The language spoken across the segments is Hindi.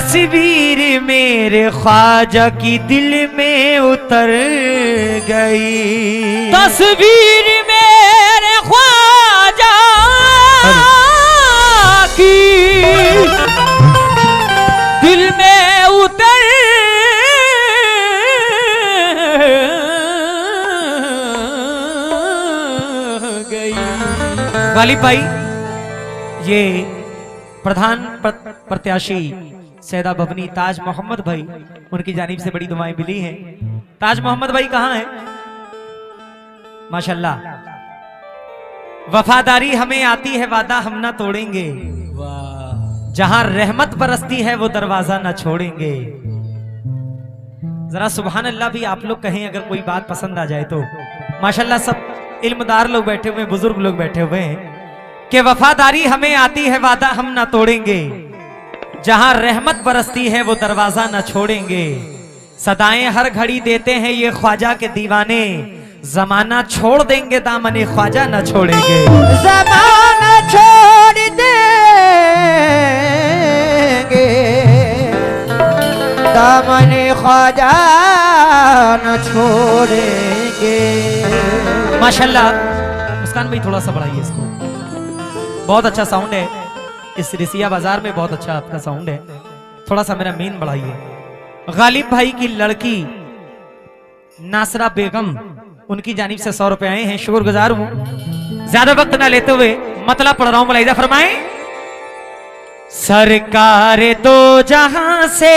तस्वीर मेरे ख्वाजा की दिल में उतर गई, तस्वीर मेरे ख्वाजा की दिल में उतर गई। गालिब भाई, ये प्रधान प्रत्याशी सैदा भवनी ताज मोहम्मद भाई, उनकी जानिब से बड़ी दुआएं मिली हैं। ताज मोहम्मद भाई कहाँ हैं? माशाल्लाह। वफादारी हमें आती है वादा हम ना तोड़ेंगे, जहां रहमत बरसती है वो दरवाजा ना छोड़ेंगे। जरा सुभान अल्लाह भी आप लोग कहें अगर कोई बात पसंद आ जाए तो। माशाल्लाह सब इल्मदार लोग बैठे हुए, बुजुर्ग लोग बैठे हुए हैं कि वफादारी हमें आती है वादा हम ना तोड़ेंगे, जहां रहमत बरसती है वो दरवाजा ना छोड़ेंगे। सदाएं हर घड़ी देते हैं ये ख्वाजा के दीवाने, जमाना छोड़ देंगे दामने ख्वाजा ना छोड़ेंगे। जमाना छोड़ देंगे दामने ख्वाजा न छोड़ेंगे। माशाल्लाह। मुस्कान भाई थोड़ा सा बढ़ाइए इसको, बहुत अच्छा साउंड है। इस रिसिया बाजार में बहुत अच्छा आपका साउंड है, थोड़ा सा मेरा मेन बढ़ाइए। गालिब भाई की लड़की नासरा बेगम, उनकी जानिब से 100 रुपए आए हैं, शुक्रगुजार हूं। ज्यादा वक्त ना लेते हुए मतलब पढ़ रहा हूं, मुलाहिजा फरमाएं। सरकार दो जहां से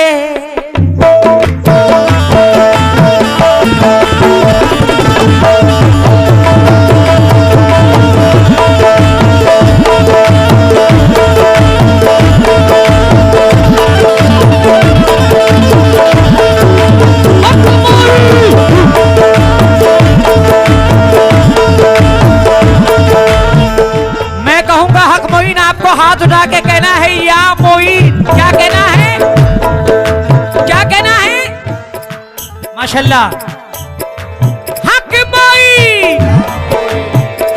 हाथ उठा के कहना है या मोइन। क्या कहना है? क्या कहना है? माशाल्लाह। हक मोइन,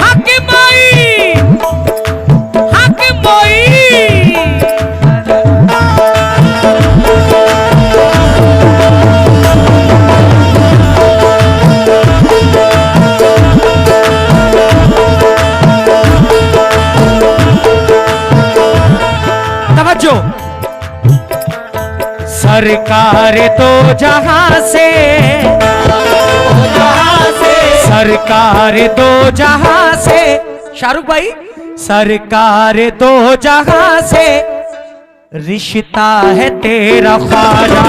हक मोइन, हक मोइन। सरकार तो जहां से, सरकार दो जहां से, शाहरुख भाई, सरकार दो जहां से रिश्ता है तेरा ख्वाजा।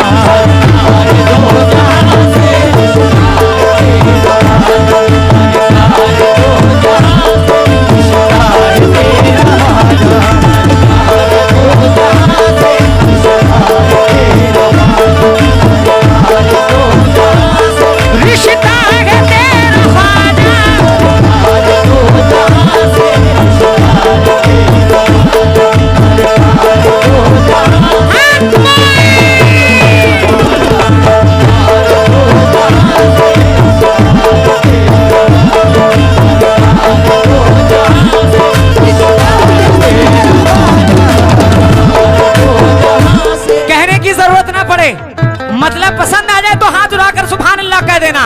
मतलब पसंद आ जाए तो हाथ उठाकर सुभान अल्लाह कह देना।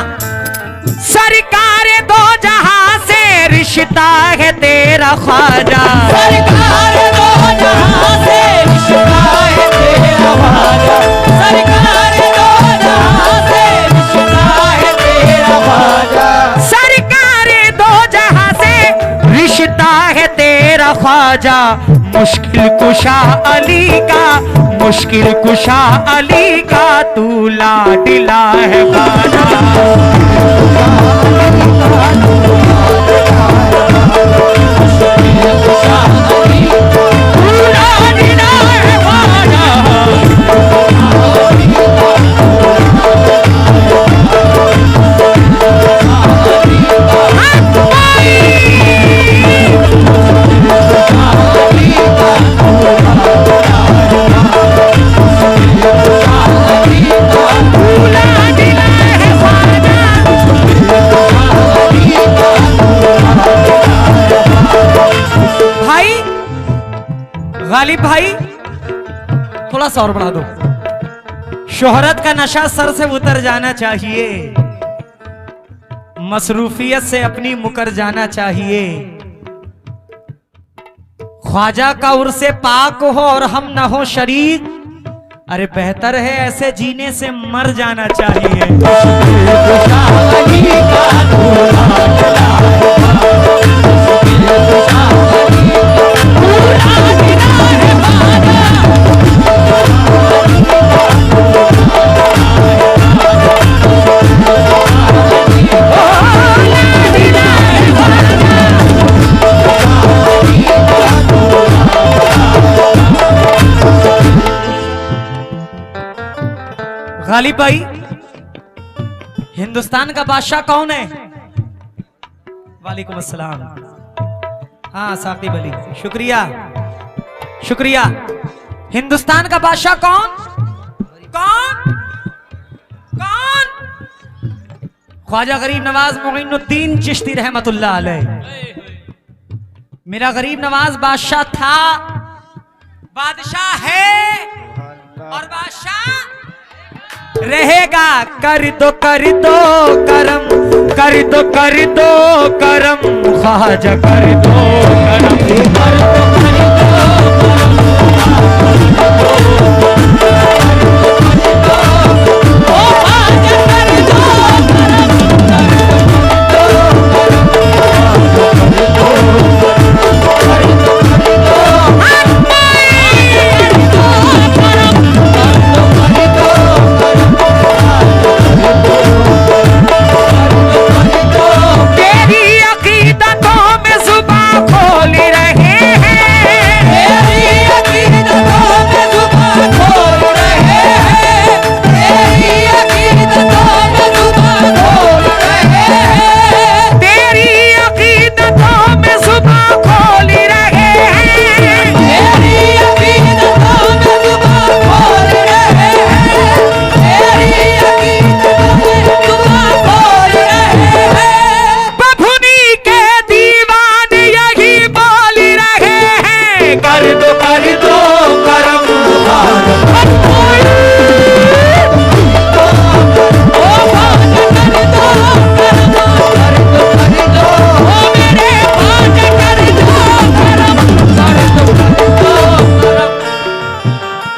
सरकार दो जहां से रिश्ता है तेरा ख्वाजा, सरकार दो जहां से रिश्ता है तेरा ख्वाजा, सरकार दो जहां से रिश्ता है तेरा ख्वाजा, सरकार दो जहां से रिश्ता है तेरा ख्वाजा। मुश्किल कुशा अली का, मुश्किल कुशा अली का तू लाडिला है ख्वाजा। गालिब भाई थोड़ा सा और बढ़ा दो। शोहरत का नशा सर से उतर जाना चाहिए, मसरूफियत से अपनी मुकर जाना चाहिए। ख्वाजा का उर्से पाक हो और हम न हो शरीक, अरे बेहतर है ऐसे जीने से मर जाना चाहिए। गालिब भाई, हिंदुस्तान का बादशाह कौन है? वालेकुम अस्सलाम। हाँ साकिब अली, शुक्रिया शुक्रिया। हिंदुस्तान का बादशाह कौन कौन कौन? ख्वाजा गरीब नवाज मोइनुद्दीन चिश्ती रहमतुल्लाह अलैह। मेरा गरीब नवाज बादशाह था, बादशाह है और बादशाह रहेगा। कर दो करम, कर दो करम, ख्वाजा कर दो करम।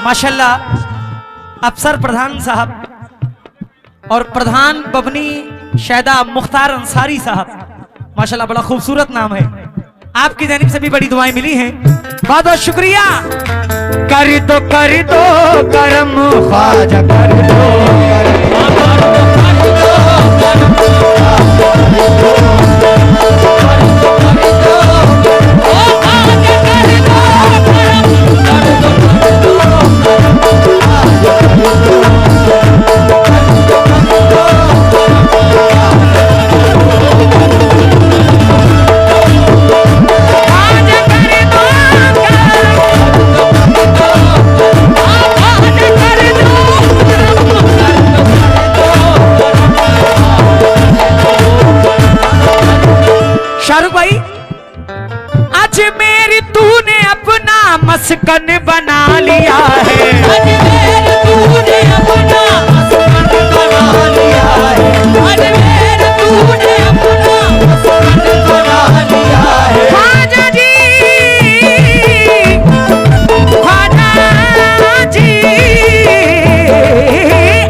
माशाल्लाह अफसर प्रधान साहब और प्रधान बबनी शैदा मुख्तार अंसारी साहब, माशाल्लाह बड़ा खूबसूरत नाम है। आपकी जानिब से भी बड़ी दुआएं मिली हैं, बहुत बहुत शुक्रिया। कर दो करम, ख्वाजा कर दो शाहरुख भाई, आज मेरी तूने अपना मस्कन बना लिया है, आज मेरी तूने अपना मस्कन बना लिया है, आज मेरी तूने अपना मस्कन बना लिया है। ख्वाजा जी, ख्वाजा जी,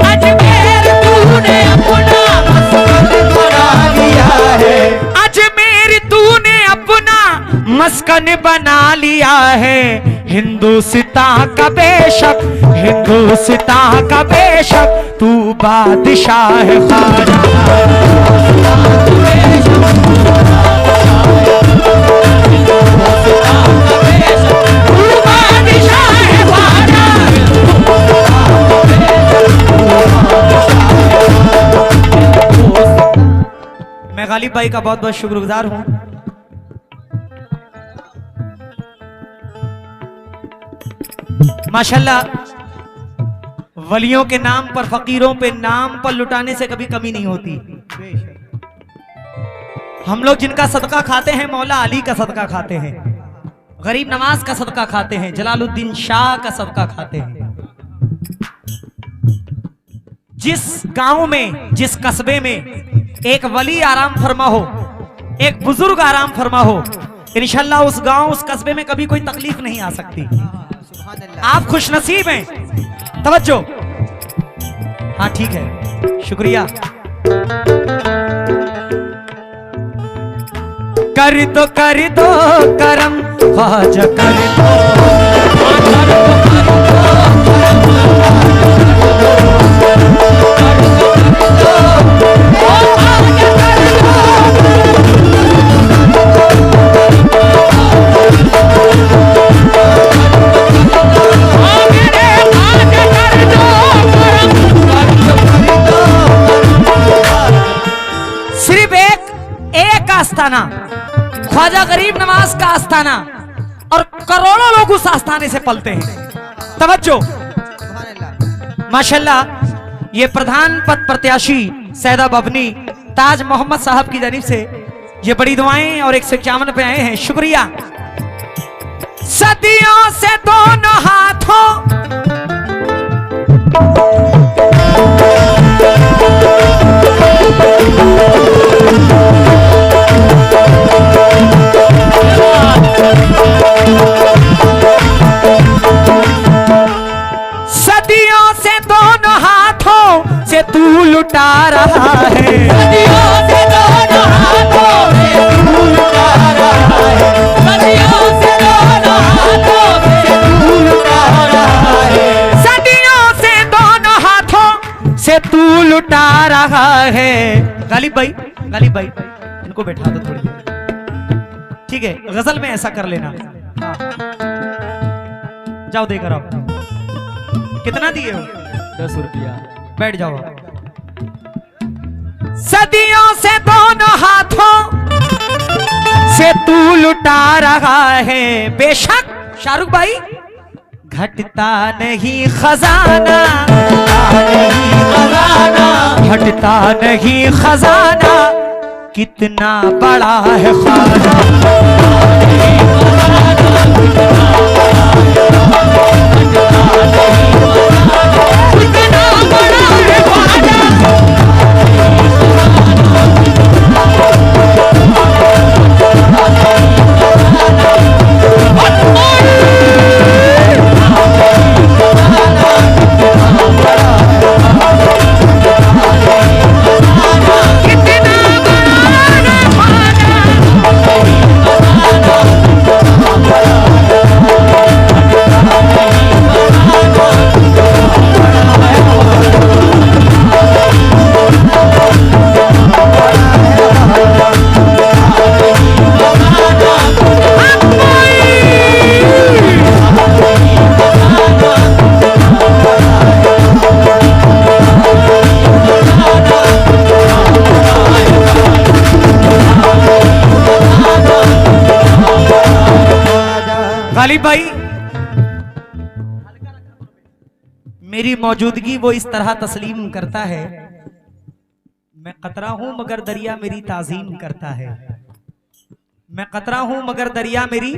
आज मेरी तूने अपना मस्कन बना लिया है, आज तूने अपना मस्कन बना लिया है। हिंदुस्तान का बेशक, हिंदुस्तान का बेशक तू बादशाह है ख्वाजा। मैं गालिब भाई का बहुत बहुत शुक्रगुजार हूं। माशाल्लाह वलियों के नाम पर, फकीरों पे नाम पर लुटाने से कभी कमी नहीं होती। हम लोग जिनका सदका खाते हैं, मौला अली का सदका खाते हैं, गरीब नवाज का सदका खाते हैं, जलालुद्दीन शाह का सदका खाते हैं। जिस गांव में, जिस कस्बे में एक वली आराम फरमा हो, एक बुजुर्ग आराम फरमा हो, इंशाल्लाह उस गांव, उस कस्बे में कभी कोई तकलीफ नहीं आ सकती। आप खुशनसीब हैं। तवज्जो। हाँ ठीक है, शुक्रिया। कर दो करम ख्वाजा, कर दो सिर्फ एक आस्थाना, ख्वाजा गरीब नवाज का आस्थाना, और करोड़ों लोग उस आस्थाने से पलते हैं। तवज्जो। माशाल्लाह, ये प्रधान पद प्रत्याशी सैदा बबनी ताज मोहम्मद साहब की जानिब से ये बड़ी दुआएं और 151 पे आए हैं। शुक्रिया। सदियों से दोनों हाथों से तू लुटा रहा है, सदियों से दोनों हाथों से तू लुटा रहा है, सदियों से दोनों हाथों से तू लुटा रहा है, सदियों से दोनों हाथों से तू लुटा रहा है। गालिब भाई इनको बैठा दो थोड़ी देर, ठीक है? गजल में ऐसा कर लेना। हाँ। जाओ देकर आओ। कितना दिए हो? 10 रुपया। बैठ जाओ। सदियों से दोनों हाथों से तू लुटा रहा है, बेशक शाहरुख भाई, घटता नहीं खजाना, घटता नहीं खजाना, कितना बड़ा है खाना, गालिब भाई, मेरी मौजूदगी वो इस तरह तस्लीम करता है, मैं कतरा हूं मगर दरिया मेरी ताजीम करता है, मैं कतरा हूं मगर दरिया मेरी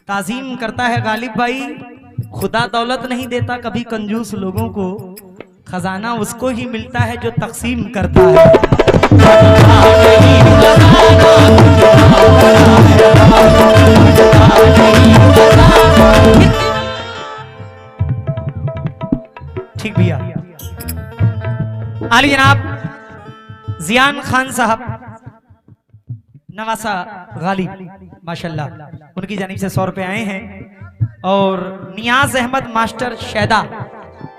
ताजीम करता है। गालिब भाई, खुदा दौलत नहीं देता कभी कंजूस लोगों को, खजाना उसको ही मिलता है जो तकसीम करता है। ठीक भैया। आली जनाब जियान खान साहब नवासा गालिब माशाल्लाह, उनकी जानिब से 100 रुपए आए हैं, और नियाज अहमद मास्टर शैदा,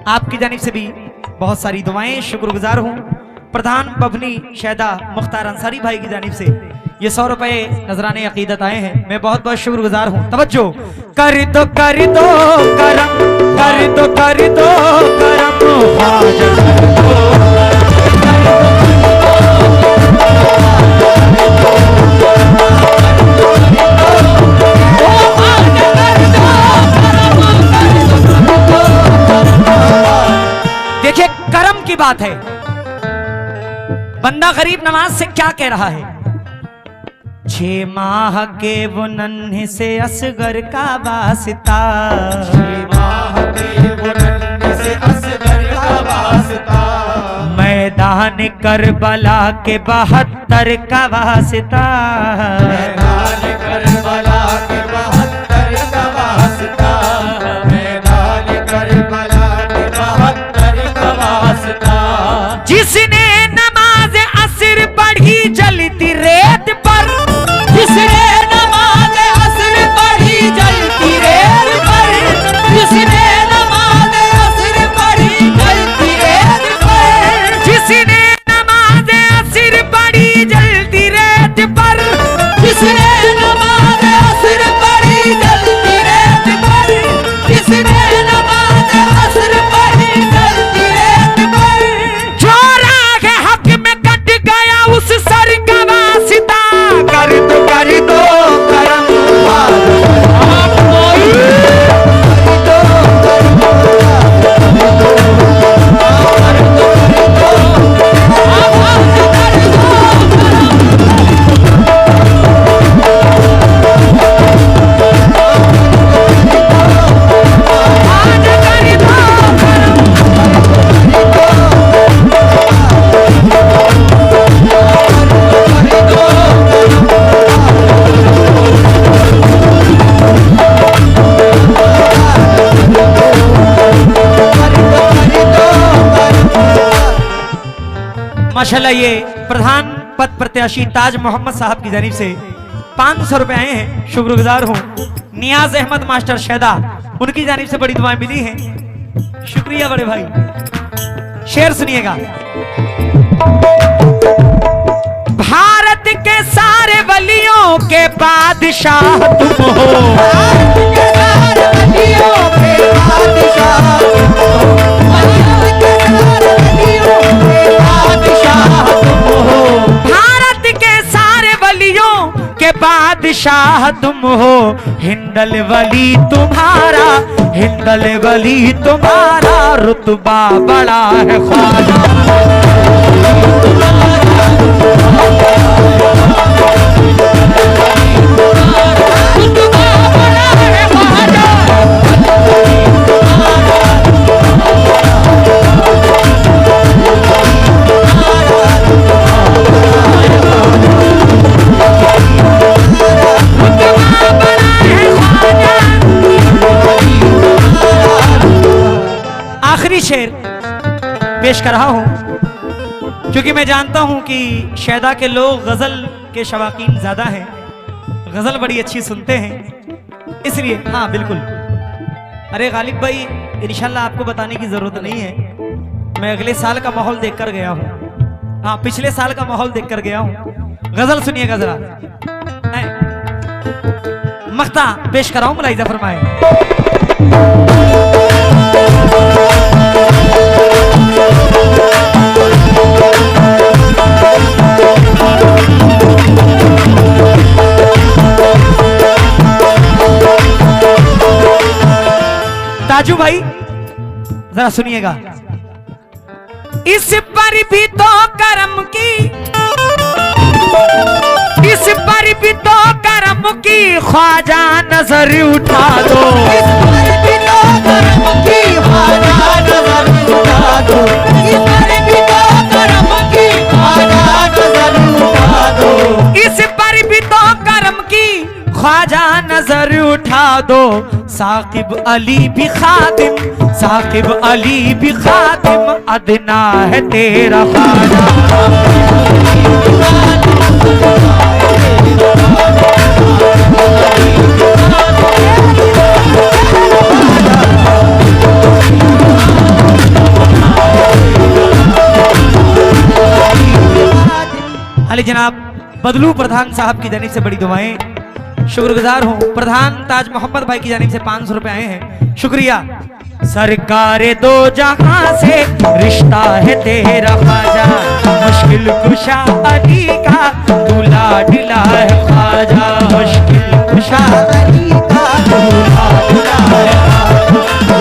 आपकी जानिब से भी बहुत सारी दुआएं, शुक्रगुजार हूं। प्रधान बभनी शैदा मुख्तार अंसारी भाई की जानिब से ये 100 रुपए नजराने अकीदत आए हैं, मैं बहुत बहुत शुक्रगुजार हूं। तवज्जो। कर दो करम, कर दो करम ख्वाजा, देखिए करम की बात है, बंदा गरीब नवाज से क्या कह रहा है? 6 माह के वो नन्हे से असगर का वास्ता, 6 माह के वो नन्हे से असगर का वास्ता, मैदान करबला के 72 का वास्ता, मैदान करबला के 72 का वास्ता, मैदान करबला के 72 का वास्ता। जिसने नमाज असर पढ़ी जलती रेत पर, जिसने नमाज असर पढ़ी जलती रेत पर, जिसने नमाज असर पढ़ी जलती रेत पर, जिसने नमाज असर पढ़ी जलती रेत पर, जिसने नमाज असर पढ़ी जलती रेत पर, जिसने नमाज असर पढ़ी जलती रेत पर, जो राह हक में कट गया उस सर का वास्ता, कर दो करम माशाल्लाह। ये प्रधान पद प्रत्याशी ताज मोहम्मद साहब की जानिब से 500 रुपए आए हैं, शुक्रगुजार हूँ। नियाज अहमद मास्टर शैदा, उनकी जानिब से बड़ी दुआएं मिली हैं, शुक्रिया बड़े भाई। शेर सुनिएगा। भारत के सारे वलियों के बादशाह तुम हो, भारत के सारे वलियों के बादशाह तुम हो, भारत के सारे वलियों के बादशाह तुम हो, भारत के सारे वलियों के बादशाह तुम हो। हिंदल वली तुम्हारा, हिंदल वली तुम्हारा रुतबा बड़ा है ख्वाजा। आखिरी शेर पेश कर रहा हूं क्योंकि मैं जानता हूं कि शैदा के लोग गजल के शवाकीन ज्यादा हैं, गजल बड़ी अच्छी सुनते हैं, इसलिए हाँ बिल्कुल। अरे गालिब भाई, इंशाल्लाह आपको बताने की जरूरत नहीं है, मैं अगले साल का माहौल देखकर गया हूं। हाँ, पिछले साल का माहौल देखकर गया हूं। गजल सुनिएगा जरा, मख्ता पेश कराऊं, मुलाहिजा फरमाए। ताजू भाई जरा सुनिएगा। इस पर भी तो करम की, इस पर भी तो करम की ख्वाजा नजर उठा दो, इस पर भी तो करम की ख्वाजा नजर उठा दो, इस पर भी तो करम की ख्वाजा नजर उठा दो, इस पर भी तो करम की ख्वाजा नजर उठा दो। साकिब अली भी खादिम, साकिब अली भी खादिम, अदना है तेरा ख्वाजा। अली जनाब बदलू प्रधान साहब की जानिब से बड़ी दुआएं, शुक्रगुजार हूँ। प्रधान ताज मोहम्मद भाई की जानिब से 500 रुपए आए हैं, शुक्रिया। सरकारे दो जहां से रिश्ता है तेरा ख्वाजा, मुश्किल कुशा अली का दूल्हा डिला है ख्वाजा, मुश्किल कुशा अली का दूल्हा डिला है ख्वाजा।